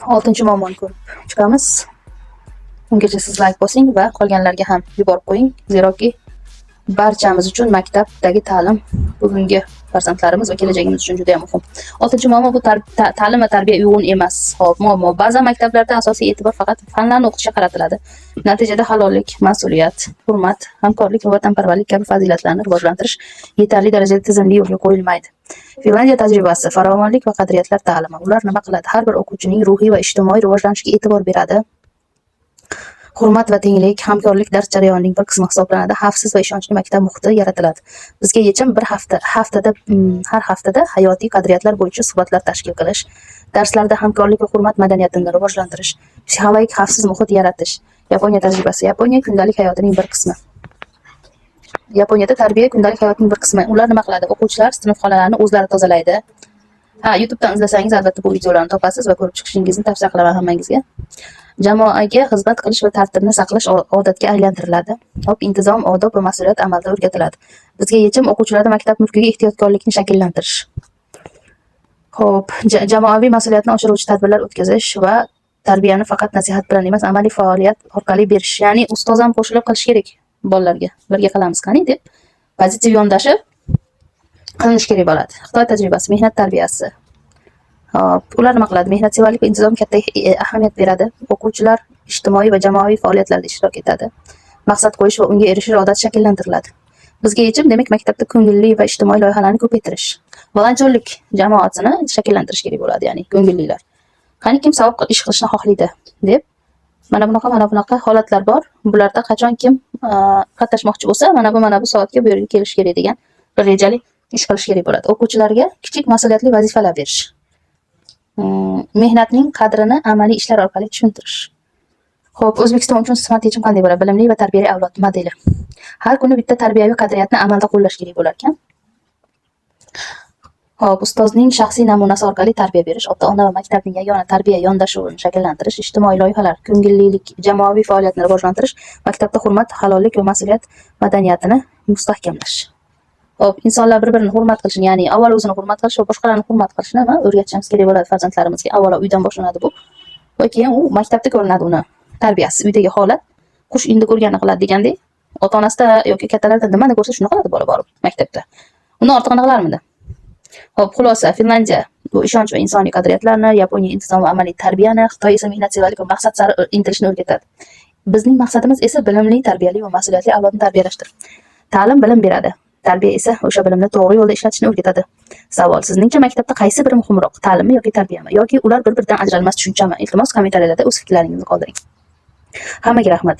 Oltinchi muammoni ko'rib chiqamiz. Ungacha siz like bosing va qolganlarga ham yuborib qo'ying. Zeroki barchamiz uchun maktabdagi ta'lim bugungi farzandlarimiz va kelajagimiz uchun juda muhim. 6-muammo bu ta'lim va tarbiya uyg'un emas. Xo'p, muammo ba'zan maktablarda asosiy e'tibor faqat fanlarni o'qitishga qaratiladi. Natijada halollik, mas'uliyat, hurmat, hamkorlik va vatanparvarlik kabi fazilatlarni rivojlantirish yetarli darajada tizimli yo'lga qo'yilmaydi. Finlandiya tajribasi farovonlik va qadriyatlar ta'limi. Ular nima qiladi? Har bir o'quvchining ruhiy va ijtimoiy rivojlanishiga e'tibor beradi. Hurmat va tenglik, hamkorlik dars jarayonining bir qismi hisoblanadi. Xavfsiz va ishonchli maktab muhiti yaratiladi. Bizga yechim har haftada hayotiy qadriyatlar bo'yicha suhbatlar tashkil qilish, darslarda hamkorlik va hurmat madaniyatini rivojlantirish, psixologik xavfsiz muhit yaratish. Yaponiya tajribasi. Yaponiya kundalik hayotining bir qismi. Yaponiyada tarbiya kundalik hayotning bir qismi. Ular nima qiladi? O'quvchilar sinf xonalarini o'zlari tozalaydi. YouTubedan izlasangiz albatta bu videolarni topasiz va ko'rib chiqishingizni tavsiya qilaman hammangizga. Jamoaga xizmat qilish va tartibni saqlash odatga aylantiriladi. Intizom, odob va mas'uliyat amalda o'rgatiladi. Bizga yechim o'quvchilarda maktab mulkiga ehtiyotkorlikni shakllantirish. Xo'p, jamoaviy mas'uliyatni oshiruvchi tadbirlar o'tkazish va tarbiyani faqat nasihat bilan emas, amaliy faoliyat orqali berish. Ya'ni ustoz ham qo'shilib qilish kerak bolalarga. Birga qilamiz qani deb pozitiv yondashib qilinish kerak bo'ladi. Xitoy tajribasi, mehnat tarbiyasi. Ular nima qiladi? Mehnatsevarlik va intizom katta ahamiyat beradi. O'quvchilar ijtimoiy va jamoaviy faoliyatlarda ishtirok etadi. Maqsad qo'yish va unga erishish odati shakllantiriladi. Bizga yechim, demak, maktabda ko'ngilli va ijtimoiy loyihalarni ko'paytirish. Volontyorlik jamoasini shakllantirish kerak bo'ladi, ya'ni ko'ngillilar. Qani kim savob ish qilishni xohlaydi deb mana bunaqa holatlar bor. Bularda qachon kim qatnashmoqchi bo'lsa, mana bu soatga bu yerga kelish kerak degan bir rejali ish qilish kerak bo'ladi. O'quvchilarga kichik mas'uliyatli vazifalar berish. Mehnatning qadrini amaliy ishlar orqali tushuntirish. Xo'p, O'zbekiston uchun smart yechim qanday bo'ladi? Bilimli va tarbiyali avlod modeli. Har kuni bitta tarbiyaviy qadriyatni amalda qo'llash kerak bo'lar ekan. Xo'p, ustozning shaxsiy namunasi orqali tarbiya berish, ota-ona va maktabning yagona tarbiya yondashuvini shakllantirish, ijtimoiy loyihalar, ko'ngillilik, jamoaviy faoliyatni rivojlantirish, maktabda hurmat, halollik va mas'uliyat madaniyatini mustahkamlash. Xo'p, insonlar bir-birini hurmat qilishini, ya'ni avval o'zini hurmat qilish va boshqalarni hurmat qilishni o'rgatishimiz kerak bo'ladi farzandlarimizga. Avvalo uydan boshlanadi bu. Va keyin u maktabda ko'rinadi uni tarbiyasi. Uydagi holat qush endi ko'rganini qiladi degandek, ota-onasida yoki kattalarda nimani ko'rsa shuni qiladi bola borib maktabda. Undan ortig'ini qilarmidi? Xo'p, xulosa, Finlandiya bu ishonch va insoniy qadriyatlarni, Yaponiya intizom va amaliy tarbiyani, Xitoy esa mehnatsevarlik va maqsad sari intilishni o'rgatadi. Bizning maqsadimiz esa bilimli, tarbiyali va mas'uliyatli avlodni tarbiyalashdir. Ta'lim bilim beradi. Tarbiya esa o'sha bilimni to'g'ri yo'lda ishlatishni o'rgatadi. Savol: sizningcha maktabda qaysi biri muhimroq, ta'limmi yoki tarbiyami, yoki ular bir-biridan ajralmas tushunchami? Iltimos kommentariylarda o'z fikrlaringizni qoldiring. Hammaga rahmat.